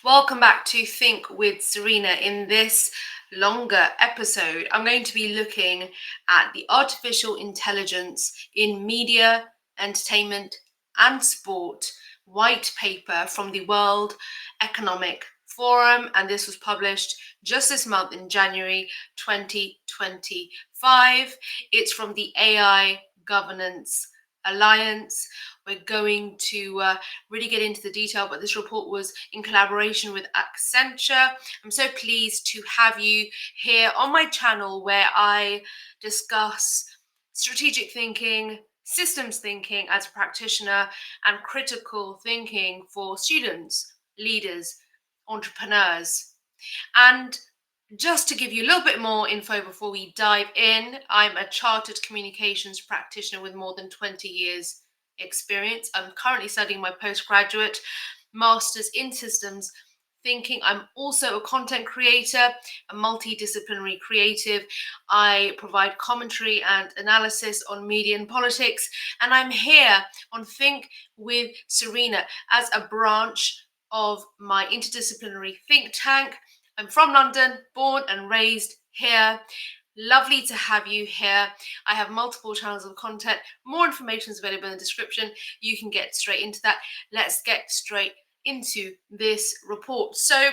Welcome back to Think with Serena. In this longer episode, I'm going to be looking at the artificial intelligence in media, entertainment, and sport white paper from the World Economic Forum, and this was published just this month in January 2025. It's from the AI Governance Alliance. We're going to really get into the detail, but this report was in collaboration with Accenture. I'm so pleased to have you here on my channel where I discuss strategic thinking, systems thinking as a practitioner, and critical thinking for students, leaders, entrepreneurs. And just to give you a little bit more info before we dive in, I'm a chartered communications practitioner with more than 20 years experience. I'm currently studying my postgraduate master's in systems thinking. I'm also a content creator, a multidisciplinary creative. I provide commentary and analysis on media and politics, and I'm here on Think with Serena as a branch of my interdisciplinary think tank. I'm from London, born and raised here. Lovely to have you here. I have multiple channels of content. More information is available in the description. You can get straight into that. Let's get straight into this report. So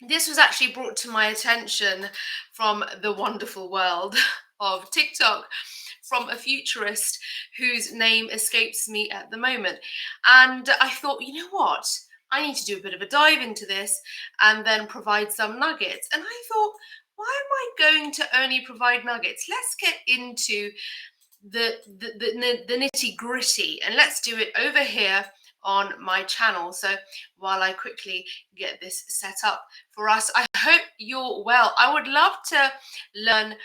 this was actually brought to my attention from the wonderful world of TikTok, from a futurist whose name escapes me at the moment. And I thought, you know what? I need to do a bit of a dive into this and then provide some nuggets. And I thought, why am I going to only provide nuggets? Let's get into the nitty gritty, and let's do it over here on my channel. So while I quickly get this set up for us, I hope you're well. I would love to learn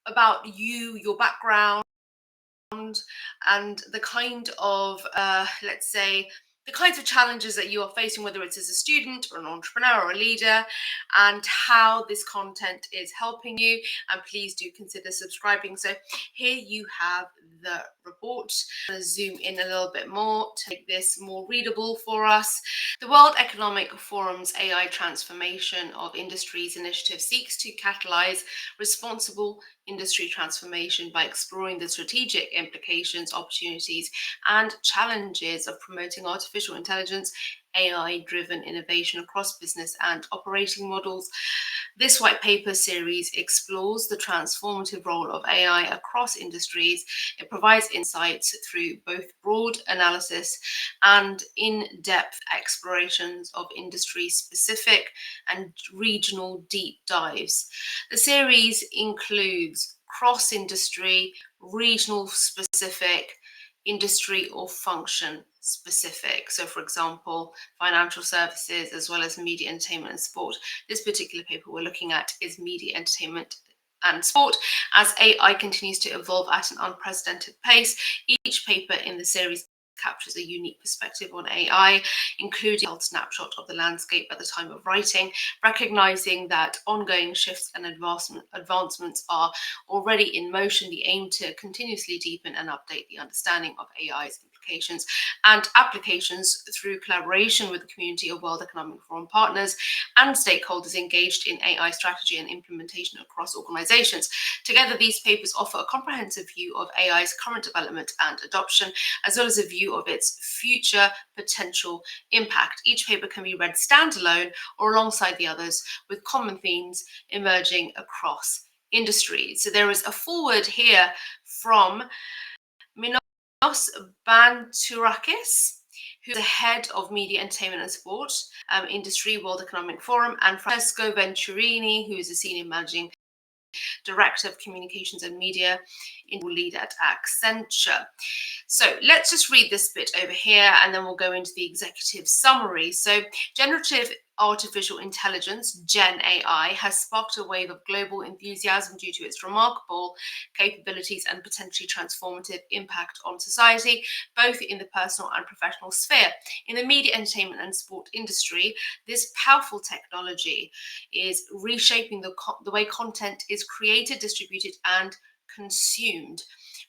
about you, your background, and the kind of, let's say, the kinds of challenges that you are facing, whether it's as a student or an entrepreneur or a leader, and how this content is helping you. And please do consider subscribing. So here you have the report. I'm going to zoom in a little bit more to make this more readable for us. The World Economic Forum's AI Transformation of Industries initiative seeks to catalyze responsible industry transformation by exploring the strategic implications, opportunities, and challenges of promoting artificial intelligence, AI-driven innovation across business and operating models. This white paper series explores the transformative role of AI across industries. It provides insights through both broad analysis and in-depth explorations of industry-specific and regional deep dives. The series includes cross-industry, regional specific, industry or function specific. So for example, financial services as well as media, entertainment and sport. This particular paper we're looking at is media, entertainment and sport. As AI continues to evolve at an unprecedented pace, each paper in the series captures a unique perspective on AI, including a snapshot of the landscape at the time of writing, recognizing that ongoing shifts and advancements are already in motion. The aim to continuously deepen and update the understanding of AI's implications and applications through collaboration with the community of World Economic Forum partners and stakeholders engaged in AI strategy and implementation across organizations. Together, these papers offer a comprehensive view of AI's current development and adoption, as well as a view of its future potential impact. Each paper can be read standalone or alongside the others, with common themes emerging across industries. So there is a foreword here from Minos Bantourakis, who's the head of media, entertainment and sport industry, World Economic Forum, and Francesco Venturini, who is a senior managing Director of Communications and Media in lead at Accenture. So let's just read this bit over here and then we'll go into the executive summary. So generative artificial intelligence, genAI, has sparked a wave of global enthusiasm due to its remarkable capabilities and potentially transformative impact on society, both in the personal and professional sphere. In the media, entertainment and sport industry, this powerful technology is reshaping the way content is created, distributed and consumed.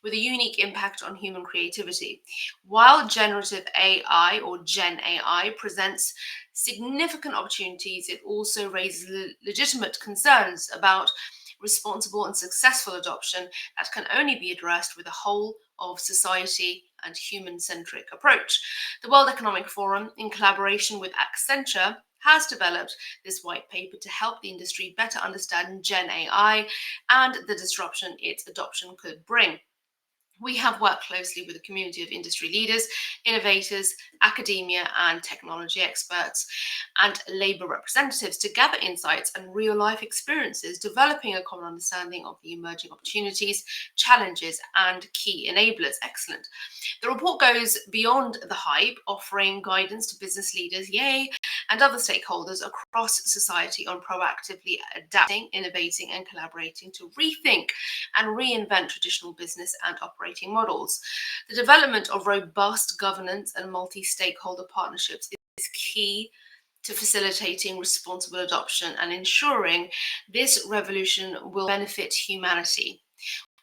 with a unique impact on human creativity. While generative AI or genAI presents significant opportunities, it also raises legitimate concerns about responsible and successful adoption that can only be addressed with a whole of society and human centric approach. The World Economic Forum, in collaboration with Accenture, has developed this white paper to help the industry better understand Gen AI and the disruption its adoption could bring. We have worked closely with a community of industry leaders, innovators, academia, and technology experts, and labor representatives to gather insights and real life experiences, developing a common understanding of the emerging opportunities, challenges, and key enablers. Excellent. The report goes beyond the hype, offering guidance to business leaders, yay, and other stakeholders across society on proactively adapting, innovating, and collaborating to rethink and reinvent traditional business and operating models. The development of robust governance and multi stakeholder partnerships is key to facilitating responsible adoption and ensuring this revolution will benefit humanity.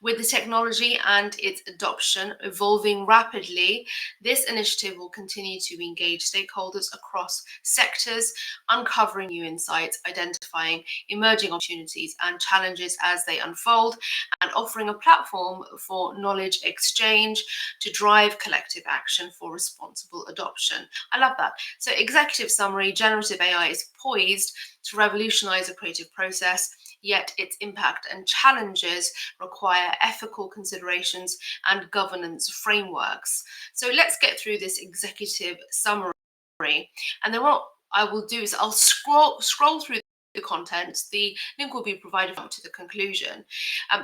With the technology and its adoption evolving rapidly, this initiative will continue to engage stakeholders across sectors, uncovering new insights, identifying emerging opportunities and challenges as they unfold, and offering a platform for knowledge exchange to drive collective action for responsible adoption. I love that. So, executive summary: generative AI is poised to revolutionize the creative process, yet its impact and challenges require ethical considerations and governance frameworks. So let's get through this executive summary. And then what I will do is I'll scroll through the content. The link will be provided to the conclusion.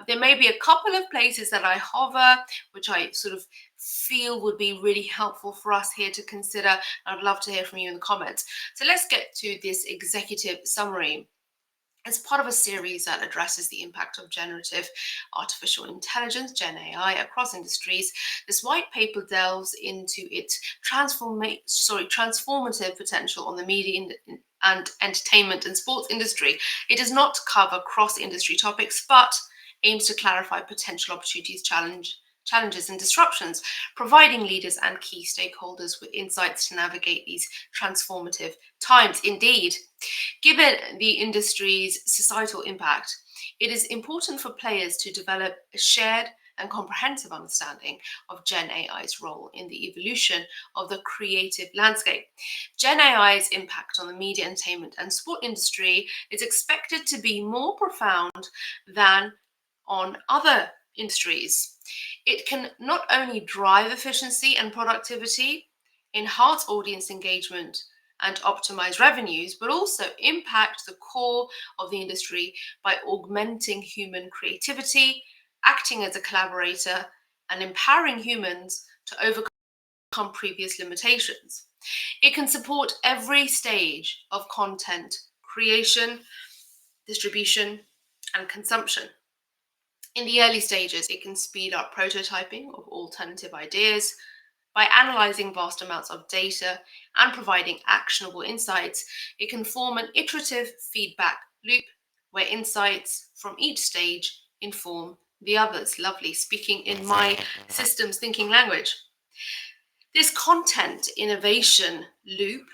There may be a couple of places that I hover, which I sort of feel would be really helpful for us here to consider. I'd love to hear from you in the comments. So let's get to this executive summary. As part of a series that addresses the impact of generative artificial intelligence, Gen AI, across industries, this white paper delves into its transformative potential on the media and entertainment and sports industry. It does not cover cross-industry topics, but aims to clarify potential opportunities, challenges and disruptions, providing leaders and key stakeholders with insights to navigate these transformative times. Indeed, given the industry's societal impact, it is important for players to develop a shared and comprehensive understanding of Gen AI's role in the evolution of the creative landscape. Gen AI's impact on the media, entertainment, and sport industry is expected to be more profound than on other industries. It can not only drive efficiency and productivity, enhance audience engagement, and optimize revenues, but also impact the core of the industry by augmenting human creativity, acting as a collaborator, and empowering humans to overcome previous limitations. It can support every stage of content creation, distribution, and consumption. In the early stages, it can speed up prototyping of alternative ideas. By analyzing vast amounts of data and providing actionable insights, it can form an iterative feedback loop where insights from each stage inform the others. Lovely, speaking in my systems thinking language. This content innovation loop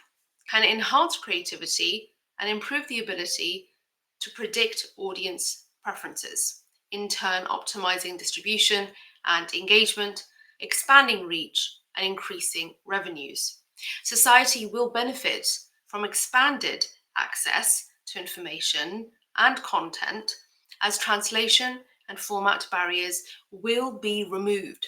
can enhance creativity and improve the ability to predict audience preferences, in turn optimizing distribution and engagement, expanding reach, and increasing revenues. Society will benefit from expanded access to information and content as translation and format barriers will be removed.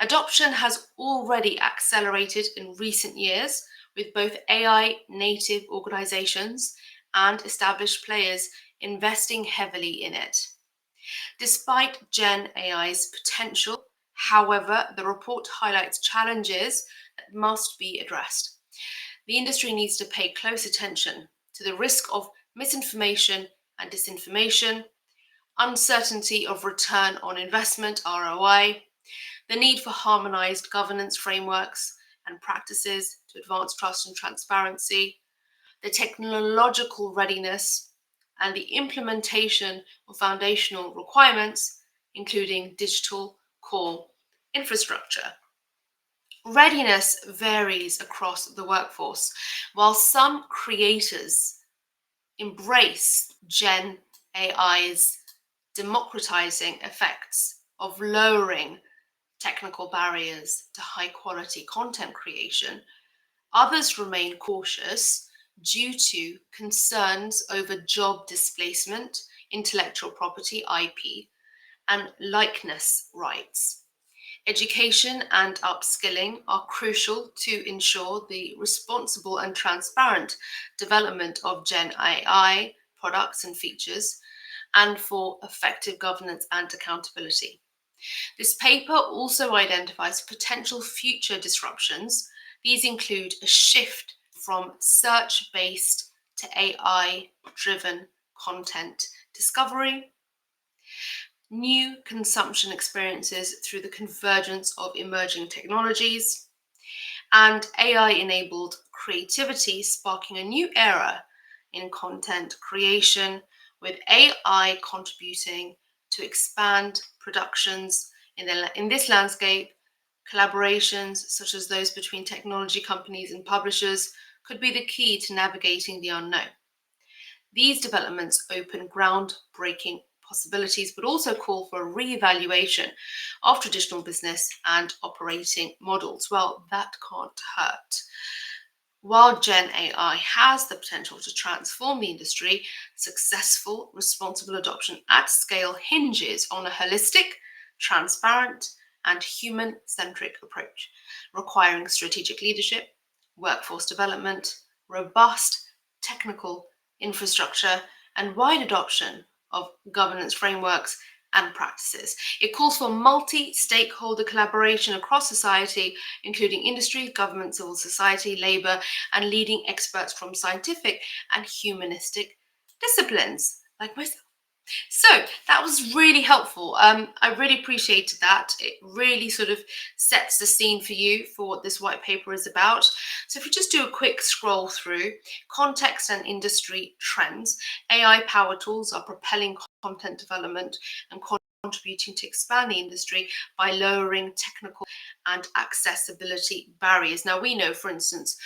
Adoption has already accelerated in recent years, with both AI native organizations and established players investing heavily in it. Despite Gen AI's potential, however, the report highlights challenges that must be addressed. The industry needs to pay close attention to the risk of misinformation and disinformation, uncertainty of return on investment (ROI), the need for harmonized governance frameworks and practices to advance trust and transparency, the technological readiness, and the implementation of foundational requirements, including digital core infrastructure. Readiness varies across the workforce. While some creators embrace Gen AI's democratizing effects of lowering technical barriers to high quality content creation, others remain cautious due to concerns over job displacement, intellectual property (IP), and likeness rights. Education and upskilling are crucial to ensure the responsible and transparent development of Gen AI products and features, and for effective governance and accountability. This paper also identifies potential future disruptions. These include a shift from search based to AI driven content discovery, new consumption experiences through the convergence of emerging technologies, and AI enabled creativity sparking a new era in content creation, with AI contributing to expand productions in this landscape. Collaborations, such as those between technology companies and publishers, could be the key to navigating the unknown. These developments open groundbreaking possibilities, but also call for a re-evaluation of traditional business and operating models. Well, that can't hurt. While Gen AI has the potential to transform the industry, successful, responsible adoption at scale hinges on a holistic, transparent, and human-centric approach, requiring strategic leadership, workforce development, robust technical infrastructure, and wide adoption of governance frameworks and practices. It calls for multi-stakeholder collaboration across society, including industry, government, civil society, labor, and leading experts from scientific and humanistic disciplines, like myself. So that was really helpful. I really appreciated that. It really sort of sets the scene for you for what this white paper is about. So if we just do a quick scroll through context and industry trends, AI power tools are propelling content development and contributing to expand the industry by lowering technical and accessibility barriers. Now we know, for instance,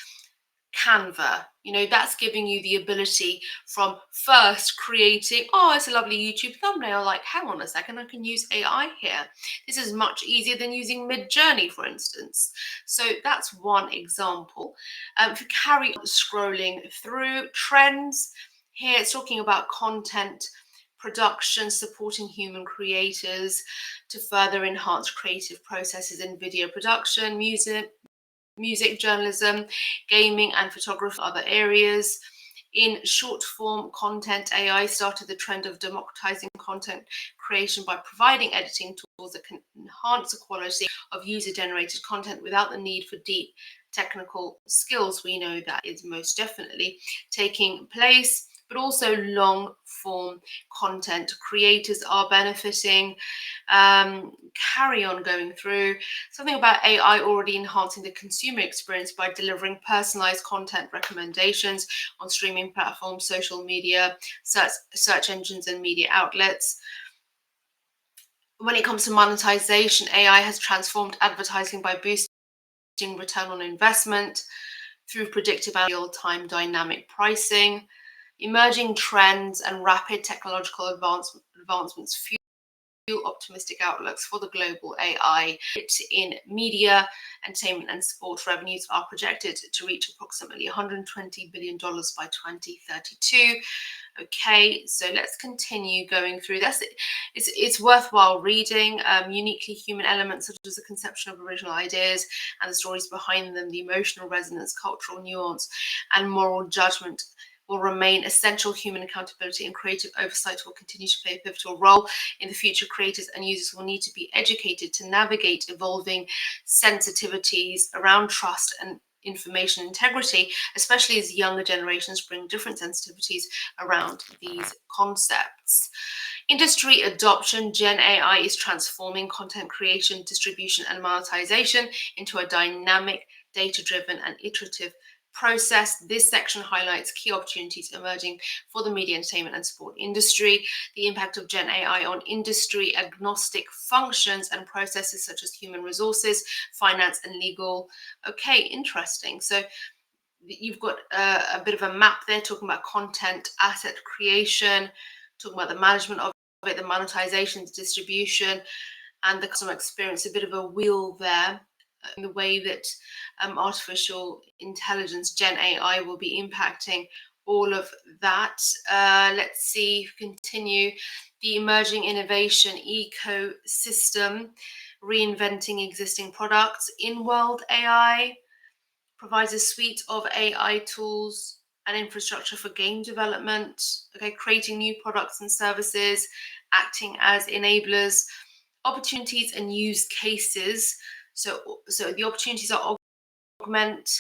Canva, that's giving you the ability from first creating, oh, it's a lovely YouTube thumbnail, like, hang on a second, I can use AI here. This is much easier than using Mid-Journey, for instance. So that's one example. If you carry on scrolling through trends, here it's talking about content production, supporting human creators to further enhance creative processes in video production, music, journalism, gaming, and photography, other areas. In short form content, AI started the trend of democratizing content creation by providing editing tools that can enhance the quality of user-generated content without the need for deep technical skills. We know that is most definitely taking place, but also long form content creators are benefiting. Carry on going through something about AI already enhancing the consumer experience by delivering personalized content recommendations on streaming platforms, social media, search engines, and media outlets. When it comes to monetization, AI has transformed advertising by boosting return on investment through predictive and real-time dynamic pricing. Emerging trends and rapid technological advancements fuel optimistic outlooks for the global AI. In media, entertainment, and sport, revenues are projected to reach approximately $120 billion by 2032. Okay, so let's continue going through this. It's worthwhile reading. Uniquely human elements such as the conception of original ideas and the stories behind them, the emotional resonance, cultural nuance, and moral judgment will remain essential. Human accountability and creative oversight will continue to play a pivotal role in the future. Creators and users will need to be educated to navigate evolving sensitivities around trust and information integrity, especially as younger generations bring different sensitivities around these concepts. Industry adoption. Gen AI is transforming content creation, distribution, and monetization into a dynamic, data-driven, and iterative process. This section highlights key opportunities emerging for the media, entertainment, and sport industry, the impact of Gen AI on industry agnostic functions and processes such as human resources, finance, and legal. Okay, interesting. So you've got a bit of a map there talking about content, asset creation, talking about the management of it, the monetization, the distribution, and the customer experience. A bit of a wheel there in the way that artificial intelligence, Gen AI, will be impacting all of that. Let's see, continue. The emerging innovation ecosystem, reinventing existing products. In World AI provides a suite of AI tools and infrastructure for game development, okay, creating new products and services, acting as enablers, opportunities and use cases. So the opportunities are augment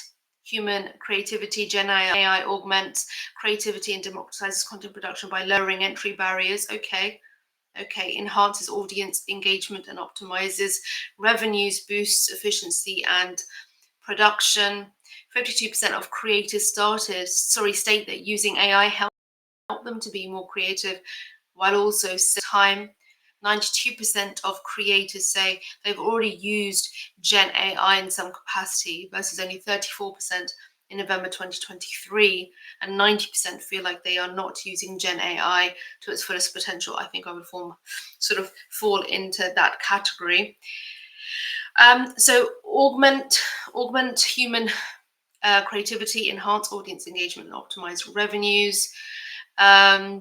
human creativity. Gen AI augments creativity and democratizes content production by lowering entry barriers. Okay, enhances audience engagement and optimizes revenues, boosts efficiency and production. 52% of creators state that using AI help them to be more creative while also time. 92% of creators say they've already used Gen AI in some capacity versus only 34% in November 2023, and 90% feel like they are not using Gen AI to its fullest potential. I think I would fall into that category. So augment human creativity, enhance audience engagement, and optimize revenues.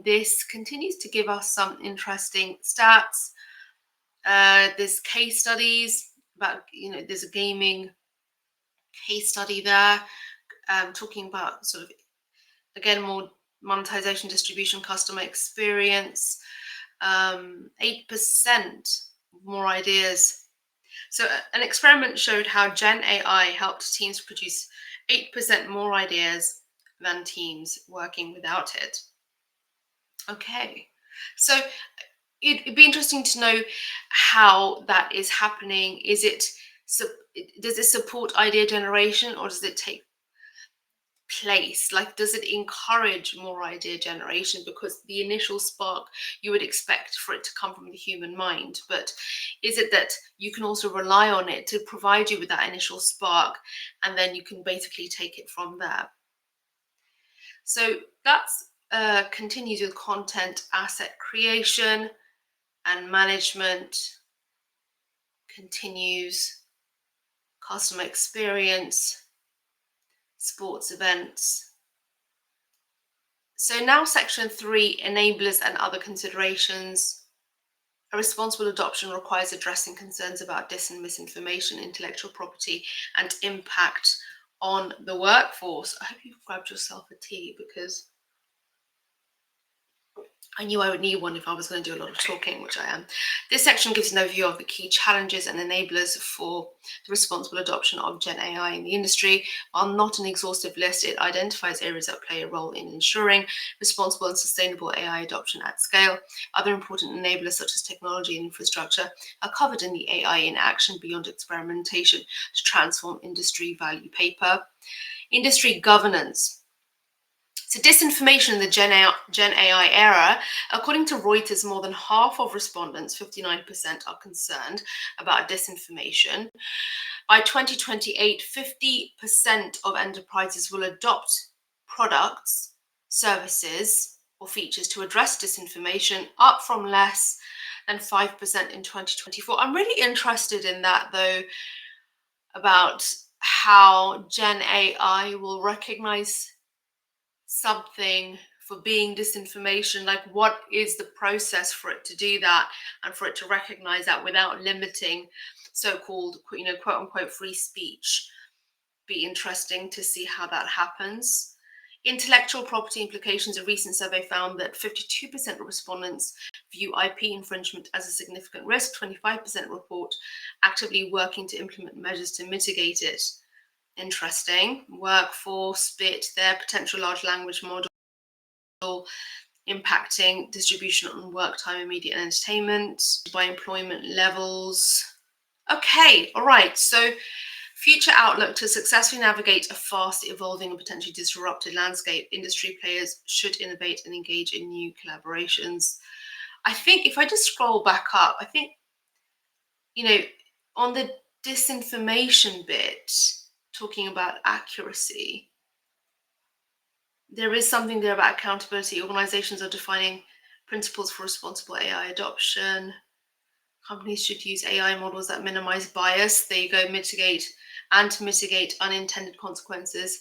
This continues to give us some interesting stats. There's case studies about, there's a gaming case study there, talking about again, more monetization, distribution, customer experience. 8% more ideas. So an experiment showed how Gen AI helped teams produce 8% more ideas than teams working without it. Okay, so it'd be interesting to know how that is happening. Does it support idea generation, or does it take place? Like, does it encourage more idea generation? Because the initial spark, you would expect for it to come from the human mind, but is it that you can also rely on it to provide you with that initial spark, and then you can basically take it from there? So that's continues with content, asset creation and management, continues customer experience, sports events. So now section 3, enablers and other considerations. A responsible adoption requires addressing concerns about dis and misinformation, intellectual property, and impact on the workforce. I hope you've grabbed yourself a tea, because I knew I would need one if I was going to do a lot of talking, which I am. This section gives an overview of the key challenges and enablers for the responsible adoption of Gen AI in the industry. While not an exhaustive list, it identifies areas that play a role in ensuring responsible and sustainable AI adoption at scale. Other important enablers, such as technology and infrastructure, are covered in the AI in Action Beyond Experimentation to Transform Industry Value paper. Industry governance. So disinformation in the Gen AI era, according to Reuters, more than half of respondents, 59%, are concerned about disinformation. By 2028, 50% of enterprises will adopt products, services, or features to address disinformation, up from less than 5% in 2024. I'm really interested in that, though, about how Gen AI will recognize something for being disinformation. Like, what is the process for it to do that and for it to recognize that without limiting so-called, quote unquote, free speech? Be interesting to see how that happens. Intellectual property implications. A recent survey found that 52% of respondents view IP infringement as a significant risk. 25% report actively working to implement measures to mitigate it. Interesting. Workforce bit there, potential large language model impacting distribution on work time, media and entertainment by employment levels. Okay, all right. So Future outlook: to successfully navigate a fast evolving and potentially disrupted landscape, industry players should innovate and engage in new collaborations. I think if I just scroll back up, I think, you know, on the disinformation bit, talking about accuracy, there is something there about accountability. Organizations are defining principles for responsible AI adoption. Companies should use AI models that minimize bias. There you go, mitigate unintended consequences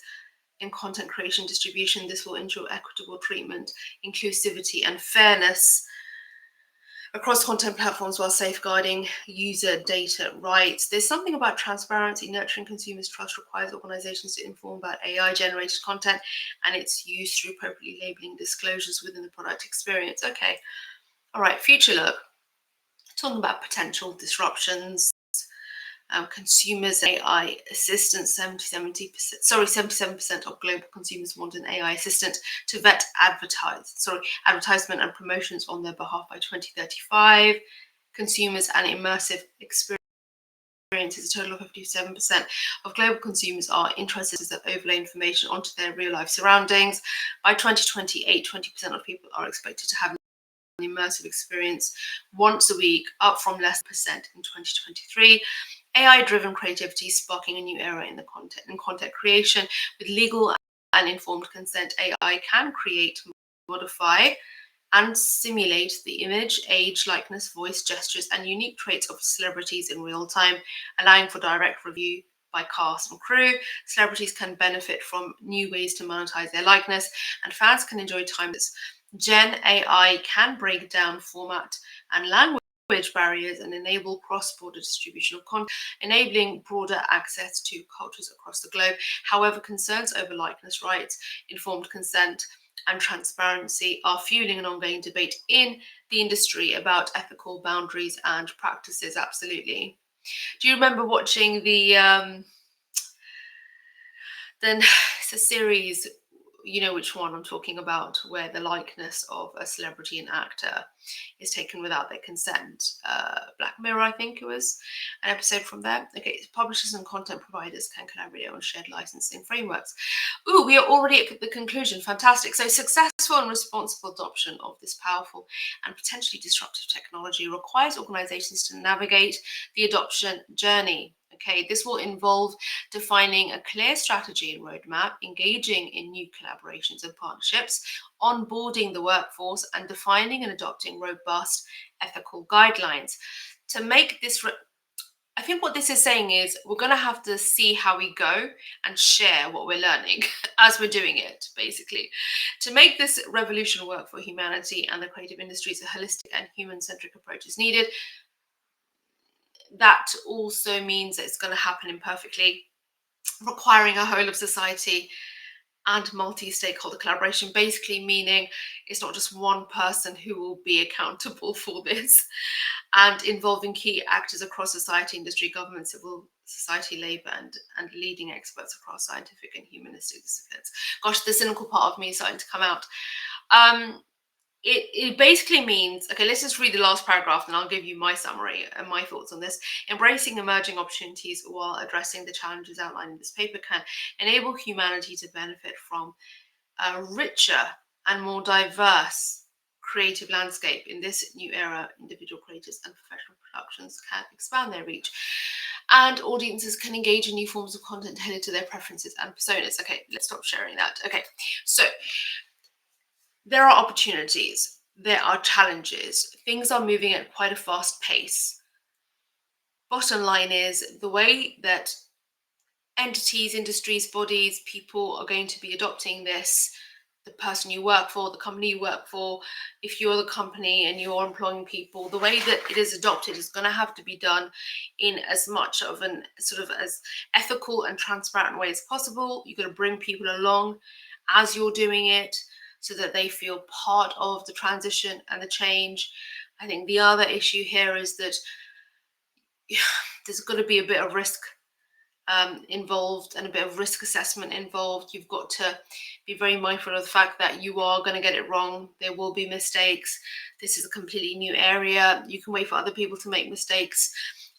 in content creation distribution. This will ensure equitable treatment, inclusivity, and fairness across content platforms while safeguarding user data rights. There's something about transparency. Nurturing consumers' trust requires organizations to inform about AI generated content and its use through appropriately labeling disclosures within the product experience. Okay, all right, future look. Talking about potential disruptions. Consumers AI assistant, 77% of global consumers want an AI assistant to vet advertisement and promotions on their behalf by 2035. Consumers and immersive experiences, a total of 57% of global consumers are interested that overlay information onto their real life surroundings. By 2028, 20% of people are expected to have an immersive experience once a week, up from less percent in 2023. AI-driven creativity sparking a new era in content creation. With legal and informed consent, AI can create, modify, and simulate the image, age, likeness, voice, gestures, and unique traits of celebrities in real time, allowing for direct review by cast and crew. Celebrities can benefit from new ways to monetize their likeness, and fans can enjoy timeless. genAI can break down format and language barriers and enable cross-border distribution of content, enabling broader access to cultures across the globe. However, concerns over likeness rights, informed consent, and transparency are fueling an ongoing debate in the industry about ethical boundaries and practices. Absolutely. Do you remember watching then it's a series, you know which one I'm talking about, where the likeness of a celebrity and actor is taken without their consent? Black Mirror, I think it was an episode from there. Okay, publishers and content providers can collaborate on shared licensing frameworks. Ooh, we are already at the conclusion. Fantastic. So successful and responsible adoption of this powerful and potentially disruptive technology requires organizations to navigate the adoption journey. Okay, this will involve defining a clear strategy and roadmap, engaging in new collaborations and partnerships, onboarding the workforce, and defining and adopting robust ethical guidelines. To make this, I think what this is saying is we're going to have to see how we go and share what we're learning as we're doing it, basically. To make this revolution work for humanity and the creative industries, a holistic and human-centric approach is needed. That also means that it's going to happen imperfectly, requiring a whole of society and multi-stakeholder collaboration, basically meaning it's not just one person who will be accountable for this, and involving key actors across society, industry, government, civil society, labor, and leading experts across scientific and humanistic disciplines. Gosh, the cynical part of me is starting to come out. It basically means, okay, let's just read the last paragraph and I'll give you my summary and my thoughts on this. Embracing emerging opportunities while addressing the challenges outlined in this paper can enable humanity to benefit from a richer and more diverse creative landscape. In this new era, individual creators and professional productions can expand their reach, and audiences can engage in new forms of content tailored to their preferences and personas. Okay, let's stop sharing that. Okay, so there are opportunities, there are challenges, things are moving at quite a fast pace. Bottom line is the way that entities, industries, bodies, people are going to be adopting this, the person you work for, the company you work for, if you're the company and you're employing people, the way that it is adopted is going to have to be done in as much of an sort of as ethical and transparent way as possible. You've got to bring people along as you're doing it so that they feel part of the transition and the change. I think the other issue here is that there's got to be a bit of risk involved and a bit of risk assessment involved. You've got to be very mindful of the fact that you are going to get it wrong. There will be mistakes. This is a completely new area. You can wait for other people to make mistakes.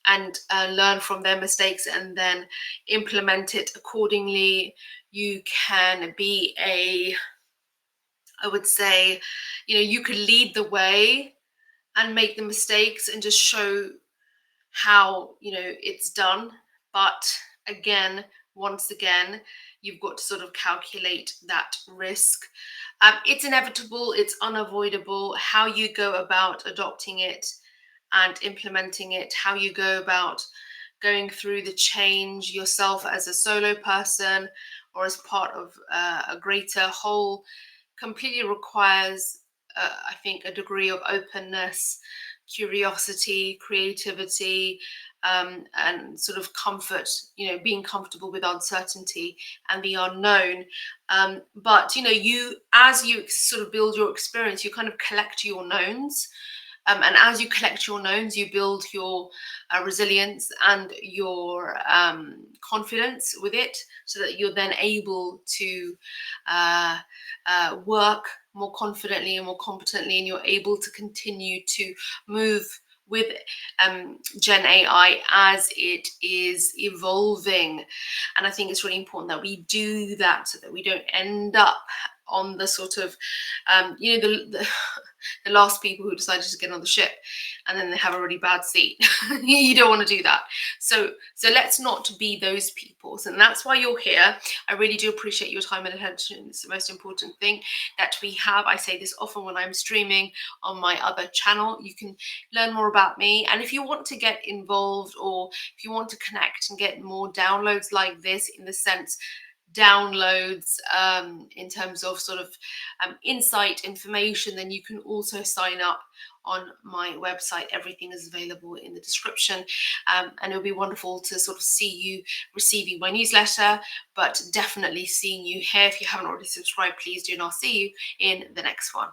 and learn from their mistakes and then implement it accordingly. You can be I would say, you could lead the way and make the mistakes and just show how it's done. But again, once again, you've got to sort of calculate that risk. It's inevitable, it's unavoidable. How you go about adopting it and implementing it, how you go about going through the change yourself as a solo person or as part of a greater whole, completely requires, I think, a degree of openness, curiosity, creativity, and sort of comfort, being comfortable with uncertainty and the unknown. But, as you sort of build your experience, you kind of collect your knowns. And as you collect your knowns, you build your resilience and your confidence with it, so that you're then able to uh, work more confidently and more competently, and you're able to continue to move with Gen AI as it is evolving. And I think it's really important that we do that, so that we don't end up on the sort of, the last people who decided to get on the ship and then they have a really bad seat. You don't want to do that. So let's not be those people. So that's why you're here. I really do appreciate your time and attention. It's the most important thing that we have. I say this often when I'm streaming on my other channel. You can learn more about me. And if you want to get involved, or if you want to connect and get more downloads like this, in the sense, downloads in terms of sort of insight information, then you can also sign up on my website. Everything is available in the description, and it'll be wonderful to sort of see you receiving my newsletter, but definitely seeing you here. If you haven't already subscribed, please do, and I'll see you in the next one.